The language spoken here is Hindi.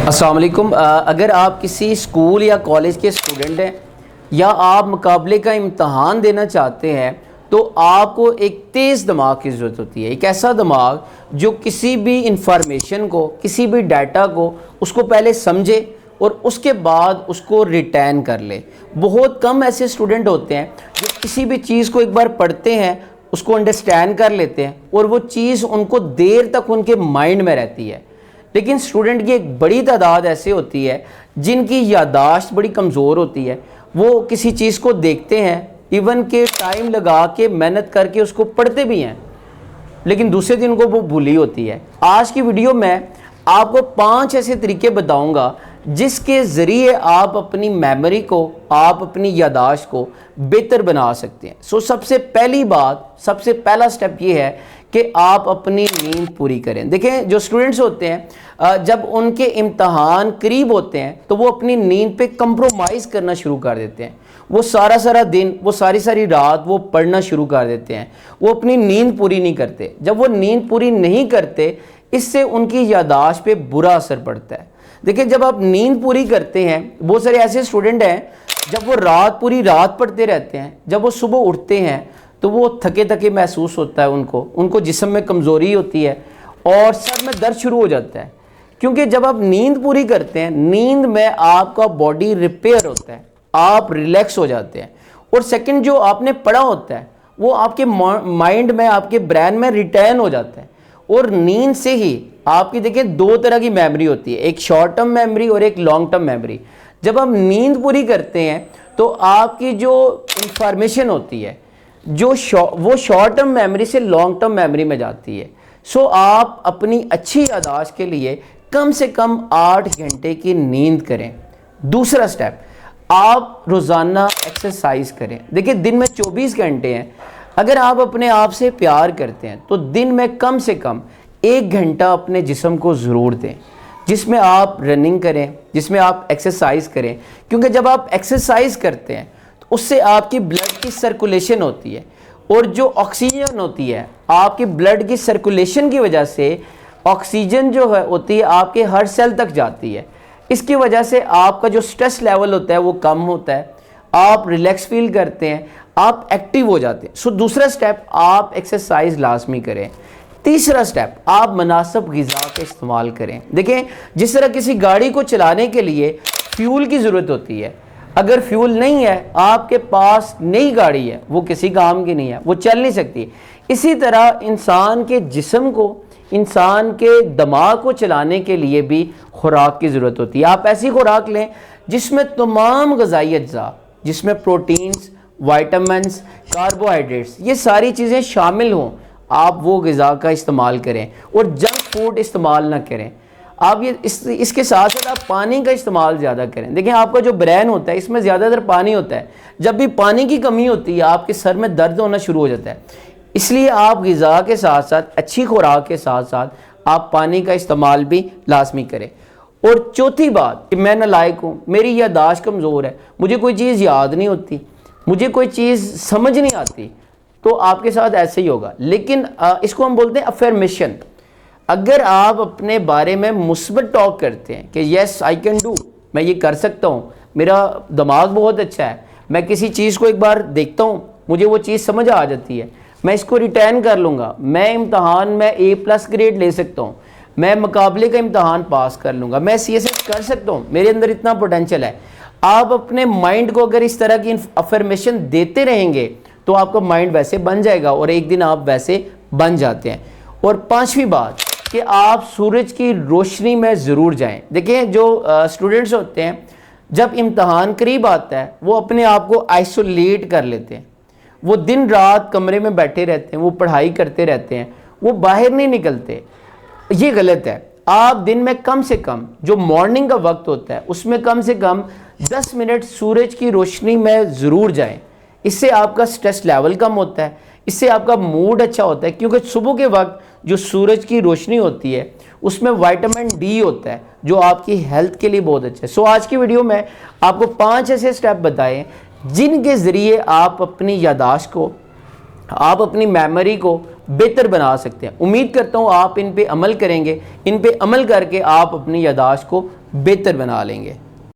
अस्सलाम वालेकुम। अगर आप किसी स्कूल या कॉलेज के स्टूडेंट हैं या आप मुकाबले का इम्तहान देना चाहते हैं तो आपको एक तेज़ दिमाग की ज़रूरत होती है। एक ऐसा दिमाग जो किसी भी इंफॉर्मेशन को, किसी भी डाटा को उसको पहले समझे और उसके बाद उसको रिटेन कर ले। बहुत कम ऐसे स्टूडेंट होते हैं जो किसी भी चीज़ को एक बार पढ़ते हैं, उसको अंडरस्टैंड कर लेते हैं और वो चीज़ उनको देर तक उनके माइंड में रहती है। लेकिन स्टूडेंट की एक बड़ी तादाद ऐसी होती है जिनकी याददाश्त बड़ी कमज़ोर होती है। वो किसी चीज़ को देखते हैं, इवन के टाइम लगा के मेहनत करके उसको पढ़ते भी हैं, लेकिन दूसरे दिन को वो भूली होती है। आज की वीडियो में आपको 5 ऐसे तरीके बताऊंगा जिसके ज़रिए आप अपनी मेमोरी को, आप अपनी याददाश्त को बेहतर बना सकते हैं। सबसे पहली बात, सबसे पहला स्टेप ये है कि आप अपनी नींद पूरी करें। देखें, जो स्टूडेंट्स होते हैं जब उनके इम्तहान करीब होते हैं तो वो अपनी नींद पे कंप्रोमाइज़ करना शुरू कर देते हैं। वो सारा दिन, वो सारी रात वो पढ़ना शुरू कर देते हैं। वो अपनी नींद पूरी नहीं करते। जब वो नींद पूरी नहीं करते, इससे उनकी याददाश्त पे बुरा असर पड़ता है। देखिए, जब आप नींद पूरी करते हैं, बहुत सारे ऐसे स्टूडेंट हैं जब वो पूरी रात पढ़ते रहते हैं, जब वो सुबह उठते हैं तो वो थके महसूस होता है, उनको जिस्म में कमज़ोरी होती है और सर में दर्द शुरू हो जाता है। क्योंकि जब आप नींद पूरी करते हैं, नींद में आपका बॉडी रिपेयर होता है, आप रिलैक्स हो जाते हैं और सेकंड, जो आपने पढ़ा होता है वो आपके माइंड में, आपके ब्रेन में रिटेन हो जाता है। और नींद से ही आपकी, देखिए, 2 तरह की मेमोरी होती है, एक शॉर्ट टर्म मेमोरी और एक लॉन्ग टर्म मेमोरी। जब आप नींद पूरी करते हैं तो आपकी जो इंफॉर्मेशन होती है वो शॉर्ट टर्म मेमोरी से लॉन्ग टर्म मेमोरी में जाती है। आप अपनी अच्छी याददाश्त के लिए कम से कम 8 घंटे की नींद करें। दूसरा स्टेप, आप रोज़ाना एक्सरसाइज करें। देखिए, दिन में 24 घंटे हैं। अगर आप अपने आप से प्यार करते हैं तो दिन में कम से कम 1 घंटा अपने जिस्म को ज़रूर दें, जिसमें आप रनिंग करें, जिसमें आप एक्सरसाइज करें। क्योंकि जब आप एक्सरसाइज करते हैं तो उससे आपकी ब्लड की सर्कुलेशन होती है और जो ऑक्सीजन होती है, आपकी ब्लड की सर्कुलेशन की वजह से ऑक्सीजन जो है होती है आपके हर सेल तक जाती है। इसकी वजह से आपका जो स्ट्रेस लेवल होता है वो कम होता है, आप रिलैक्स फील करते हैं, आप एक्टिव हो जाते हैं। दूसरा स्टेप, आप एक्सरसाइज लाजमी करें। तीसरा स्टेप, आप मुनासिब ग़िज़ा का इस्तेमाल करें। देखें, जिस तरह किसी गाड़ी को चलाने के लिए फ्यूल की ज़रूरत होती है, अगर फ्यूल नहीं है, आपके पास नई गाड़ी है, वो किसी काम की नहीं है, वो चल नहीं सकती। इसी तरह इंसान के जिस्म को, इंसान के दिमाग को चलाने के लिए भी खुराक की ज़रूरत होती है। आप ऐसी खुराक लें जिसमें तमाम ग़िज़ाई अज्जा, जिसमें प्रोटीन्स, वाइटामिन्स, कार्बोहाइड्रेट्स, ये सारी चीज़ें शामिल हों, आप वो ग़िज़ा का इस्तेमाल करें और जंक फूड इस्तेमाल ना करें। आप इसके साथ साथ आप पानी का इस्तेमाल ज़्यादा करें। देखिए, आपका जो ब्रेन होता है इसमें ज़्यादातर पानी होता है। जब भी पानी की कमी होती है आपके सर में दर्द होना शुरू हो जाता है। इसलिए आप ग़िज़ा के साथ साथ, अच्छी खुराक के साथ साथ आप पानी का इस्तेमाल भी लाजमी करें। और चौथी बात कि मैं नालायक हूँ, मेरी याददाश्त कमज़ोर है, मुझे कोई चीज़ याद नहीं होती, मुझे कोई चीज़ समझ नहीं आती, तो आपके साथ ऐसे ही होगा। लेकिन इसको हम बोलते हैं अफर्मेशन। अगर आप अपने बारे में मुस्बत टॉक करते हैं कि येस आई कैन डू, मैं ये कर सकता हूँ, मेरा दिमाग बहुत अच्छा है, मैं किसी चीज़ को एक बार देखता हूँ, मुझे वो चीज़ समझ आ जाती है, मैं इसको रिटेन कर लूँगा, मैं इम्तहान में A+ ग्रेड ले सकता हूँ, मैं मुकाबले का इम्तहान पास कर लूँगा, मैं CSS कर सकता हूँ, मेरे अंदर इतना पोटेंशियल है। आप अपने माइंड को अगर इस तरह की अफर्मेशन देते रहेंगे तो आपका माइंड वैसे बन जाएगा और एक दिन आप वैसे बन जाते हैं। और 5वीं बात कि आप सूरज की रोशनी में ज़रूर जाएं। देखिए, जो स्टूडेंट्स होते हैं जब इम्तहान करीब आता है वो अपने आप को आइसोलेट कर लेते हैं, वो दिन रात कमरे में बैठे रहते हैं, वो पढ़ाई करते रहते हैं, वो बाहर नहीं निकलते। ये गलत है। आप दिन में कम से कम, जो मॉर्निंग का वक्त होता है उसमें कम से कम 10 मिनट सूरज की रोशनी में ज़रूर जाएं। इससे आपका स्ट्रेस लेवल कम होता है, इससे आपका मूड अच्छा होता है। क्योंकि सुबह के वक्त जो सूरज की रोशनी होती है उसमें विटामिन D होता है जो आपकी हेल्थ के लिए बहुत अच्छा है। आज की वीडियो में आपको 5 ऐसे स्टेप बताए जिनके ज़रिए आप अपनी याददाश्त को, आप अपनी मेमोरी को बेहतर बना सकते हैं। उम्मीद करता हूँ आप इन पे अमल करेंगे, इन पे अमल करके आप अपनी यादाश्त को बेहतर बना लेंगे।